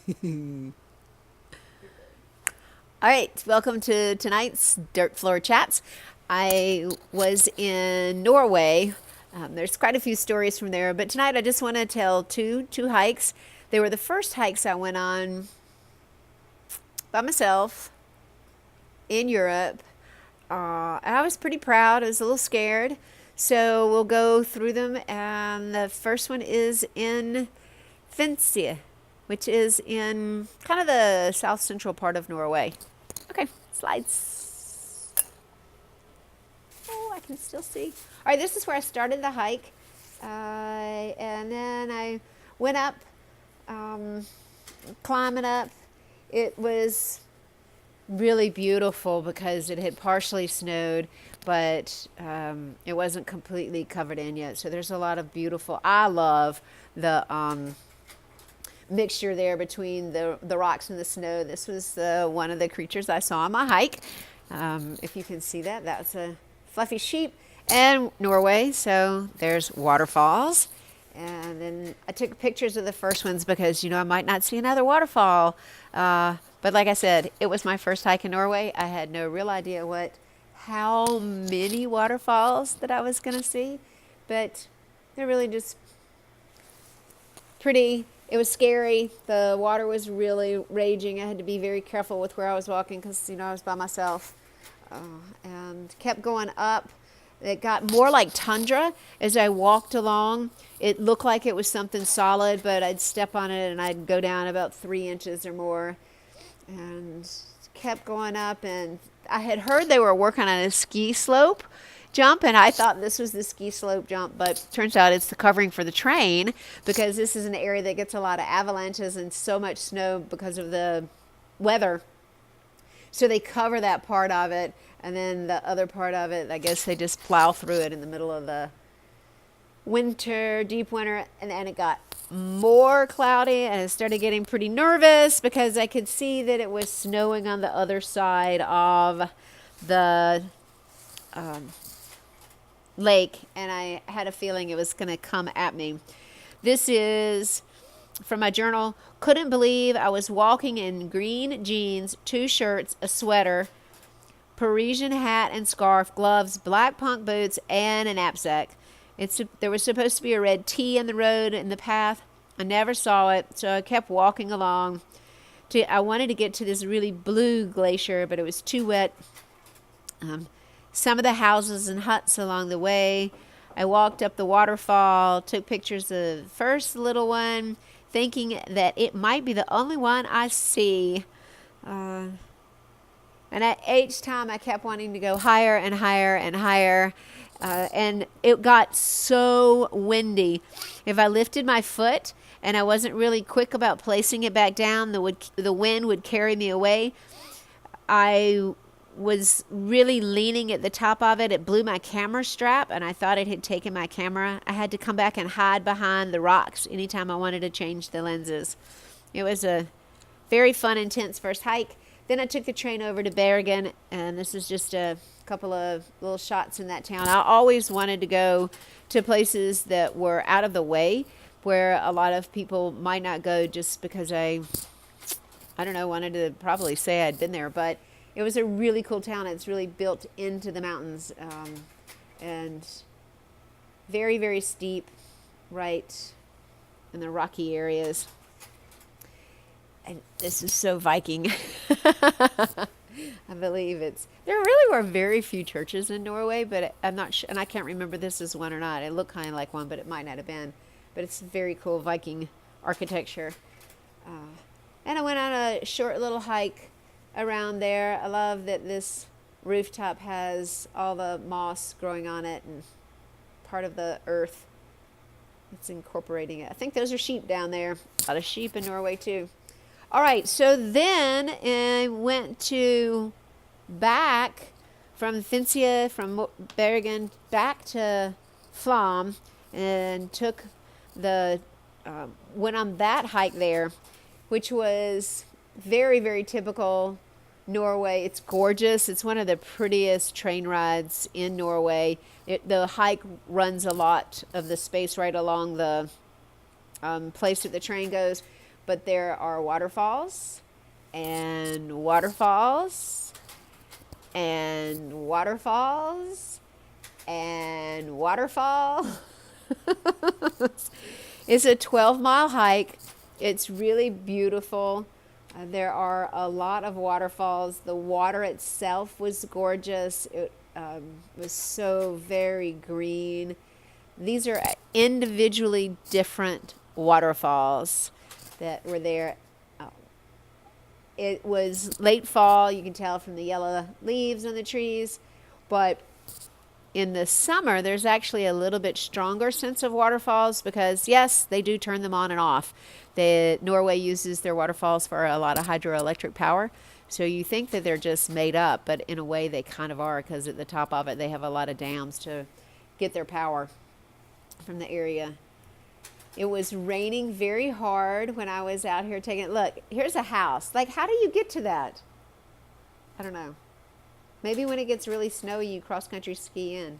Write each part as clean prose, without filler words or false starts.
All right, welcome to tonight's Dirt Floor Chats. I was in Norway. There's quite a few stories from there, but tonight I just want to tell two hikes. They were the first hikes I went on by myself in Europe, and I was pretty proud. I was a little scared, so we'll go through them. And the first one is in Finse, which is in kind of the south central part of Norway. Okay, slides. Oh, I can still see. All right, this is where I started the hike. And then I went up, um, climbing up. It was really beautiful because it had partially snowed, but it wasn't completely covered in yet. So there's a lot of beautiful, I love the mixture there between the rocks and the snow. This was one of the creatures I saw on my hike. If you can see that, that's a fluffy sheep. And Norway, so there's waterfalls. And then I took pictures of the first ones because, I might not see another waterfall. But like I said, it was my first hike in Norway. I had no real idea how many waterfalls that I was going to see. But they're really just pretty. It was scary. The water was really raging. I had to be very careful with where I was walking because, I was by myself. And kept going up. It got more like tundra as I walked along. It looked like it was something solid, but I'd step on it and I'd go down about 3 inches or more. And kept going up. And I had heard they were working on a ski slope jump, and I thought this was the ski slope jump, but turns out it's the covering for the train because this is an area that gets a lot of avalanches and so much snow because of the weather. So they cover that part of it, and then the other part of it, I guess they just plow through it in the middle of the winter, deep winter, and then it got more cloudy, and I started getting pretty nervous because I could see that it was snowing on the other side of the lake, and I had a feeling it was going to come at me. This is from my journal. Couldn't believe I was walking in green jeans, 2 shirts, a sweater, Parisian hat and scarf, gloves, black punk boots, and a knapsack. There was supposed to be a red T in the road in the path. I never saw it, so I kept walking along. I wanted to get to this really blue glacier, but it was too wet. Some of the houses and huts along the way. I walked up the waterfall, took pictures of the first little one, thinking that it might be the only one I see. And each time I kept wanting to go higher and higher and higher. And it got so windy. If I lifted my foot and I wasn't really quick about placing it back down, the wind would carry me away. I was really leaning at the top of it. It blew my camera strap, and I thought it had taken my camera. I had to come back and hide behind the rocks anytime I wanted to change the lenses. It was a very fun, intense first hike. Then I took the train over to Bergen, and this is just a couple of little shots in that town. I always wanted to go to places that were out of the way, where a lot of people might not go, just because I don't know, wanted to probably say I'd been there, but it was a really cool town. It's really built into the mountains, and very, very steep, right in the rocky areas. And this is so Viking. I believe there really were very few churches in Norway, but I'm not sure, and I can't remember this is one or not. It looked kind of like one, but it might not have been. But it's very cool Viking architecture. And I went on a short little hike around there. I love that this rooftop has all the moss growing on it and part of the earth. It's incorporating it. I think those are sheep down there. A lot of sheep in Norway too. All right, so then I went back from Finse, from Bergen, back to Flam, and went on that hike there, which was very, very typical Norway. It's gorgeous. It's one of the prettiest train rides in Norway. The hike runs a lot of the space right along the place that the train goes. but there are waterfalls and waterfalls and waterfalls and waterfall. It's a 12-mile hike. It's really beautiful. There are a lot of waterfalls. The water itself was gorgeous. It was so very green. These are individually different waterfalls that were there. It was late fall. You can tell from the yellow leaves on the trees. But in the summer, there's actually a little bit stronger sense of waterfalls because, yes, they do turn them on and off. Norway uses their waterfalls for a lot of hydroelectric power. So you think that they're just made up, but in a way they kind of are because at the top of it, they have a lot of dams to get their power from the area. It was raining very hard when I was out here taking it. Look, here's a house. Like, how do you get to that? I don't know. Maybe when it gets really snowy, you cross-country ski in.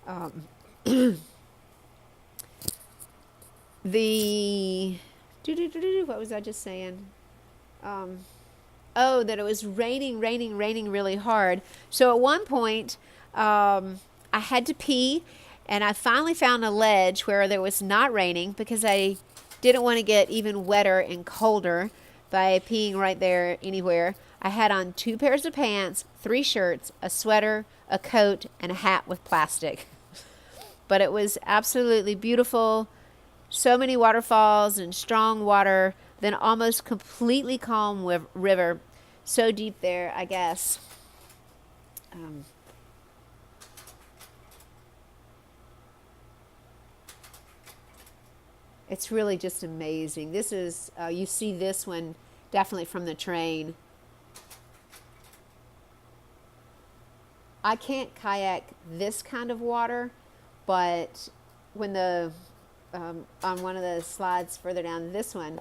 What was I just saying? That it was raining really hard. So at one point, I had to pee, and I finally found a ledge where there was not raining because I didn't want to get even wetter and colder by peeing right there anywhere. I had on 2 pairs of pants, 3 shirts, a sweater, a coat, and a hat with plastic. But it was absolutely beautiful. So many waterfalls and strong water, then almost completely calm river. So deep there, I guess. It's really just amazing. This is, you see this one definitely from the train. I can't kayak this kind of water, but when on one of the slides further down, this one,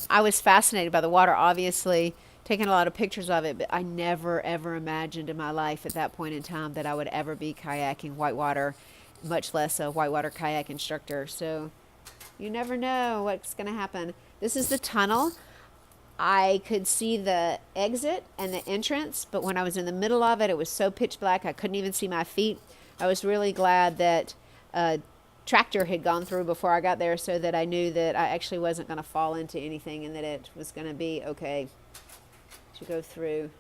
I was fascinated by the water, obviously, taking a lot of pictures of it, but I never, ever imagined in my life at that point in time that I would ever be kayaking whitewater, much less a whitewater kayak instructor. So you never know what's going to happen. This is the tunnel. I could see the exit and the entrance, but when I was in the middle of it, it was so pitch black I couldn't even see my feet. I was really glad that a tractor had gone through before I got there so that I knew that I actually wasn't going to fall into anything and that it was going to be okay to go through.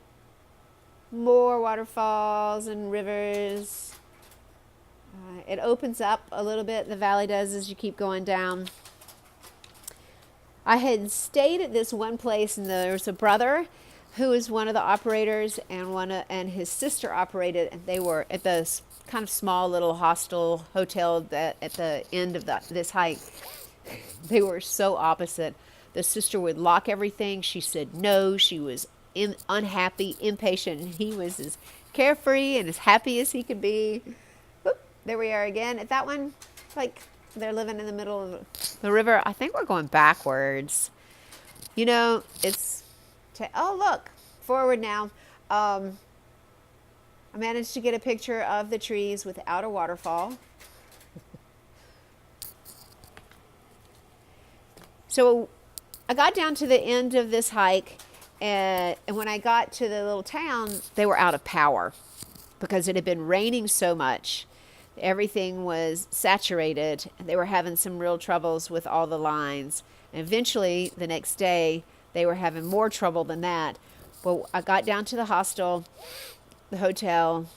More waterfalls and rivers. It opens up a little bit, the valley does, as you keep going down. I had stayed at this one place, and there was a brother who was one of the operators, and his sister operated, and they were at this kind of small little hostel hotel that at the end of this hike. They were so opposite. The sister would lock everything. She said no. She was unhappy, impatient, and he was as carefree and as happy as he could be. Oop, there we are again at that one. Like, they're living in the middle of the river. I think we're going backwards. You know, oh, look, forward now. I managed to get a picture of the trees without a waterfall. So I got down to the end of this hike, and when I got to the little town, they were out of power because it had been raining so much. Everything was saturated, and they were having some real troubles with all the lines. And eventually, the next day, they were having more trouble than that. Well, I got down to the hostel, the hotel,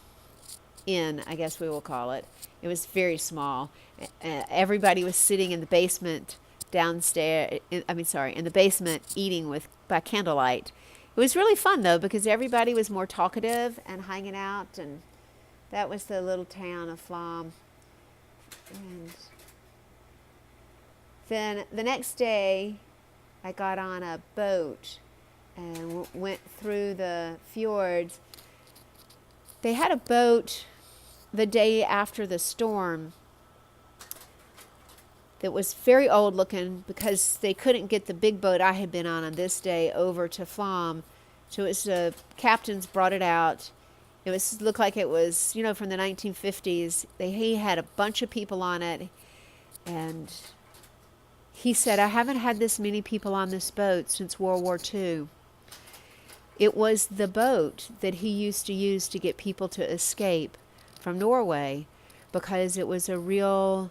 inn, I guess we will call it. It was very small. Everybody was sitting in the basement downstairs, in the basement eating by candlelight. It was really fun, though, because everybody was more talkative and hanging out, and that was the little town of Flam. And then the next day, I got on a boat and went through the fjords. They had a boat the day after the storm that was very old looking because they couldn't get the big boat I had been on this day over to Flam. So the captains brought it out. It looked like it was, from the 1950s. He had a bunch of people on it, and he said, I haven't had this many people on this boat since World War II. It was the boat that he used to use to get people to escape from Norway because it was a real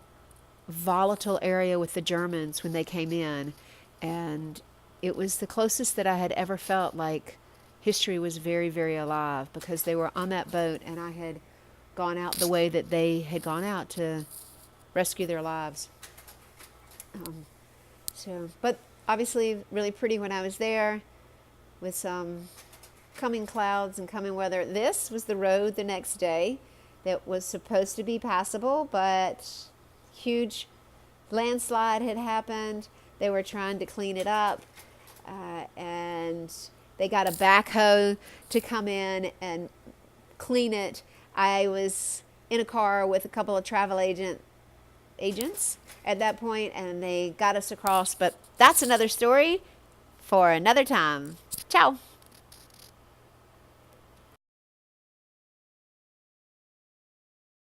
volatile area with the Germans when they came in. And it was the closest that I had ever felt like history was very, very alive, because they were on that boat and I had gone out the way that they had gone out to rescue their lives. But obviously really pretty when I was there, with some coming clouds and coming weather. This was the road the next day that was supposed to be passable, but huge landslide had happened. They were trying to clean it up, and they got a backhoe to come in and clean it. I was in a car with a couple of travel agents at that point, and they got us across. But that's another story for another time. Ciao.